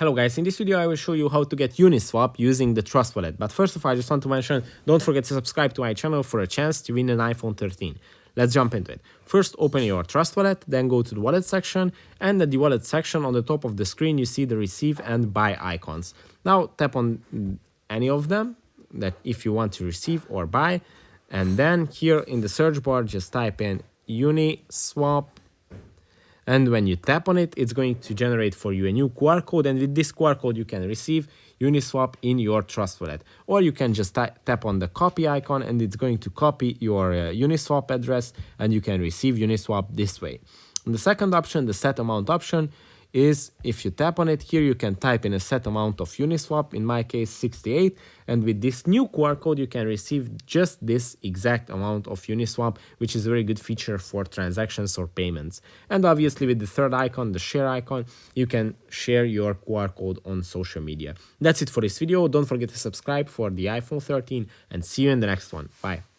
Hello guys, in this video I will show you how to get Uniswap using the Trust Wallet. But first of all, I just want to mention, don't forget to subscribe to my channel for a chance to win an iPhone 13. Let's jump into it. First, open your Trust Wallet, then go to the Wallet section, and at the Wallet section on the top of the screen you see the receive and buy icons. Now tap on any of them that if you want to receive or buy, and then here in the search bar just type in Uniswap. And when you tap on it, it's going to generate for you a new QR code. And with this QR code, you can receive Uniswap in your Trust Wallet. Or you can just tap on the copy icon and it's going to copy your Uniswap address and you can receive Uniswap this way. And the second option, the set amount option, is if you tap on it here, you can type in a set amount of Uniswap, in my case 68, and with this new QR code you can receive just this exact amount of Uniswap, which is a very good feature for transactions or payments. And obviously with the third icon, the share icon, you can share your QR code on social media. That's it for this video. Don't forget to subscribe for the iPhone 13 and see you in the next one. Bye.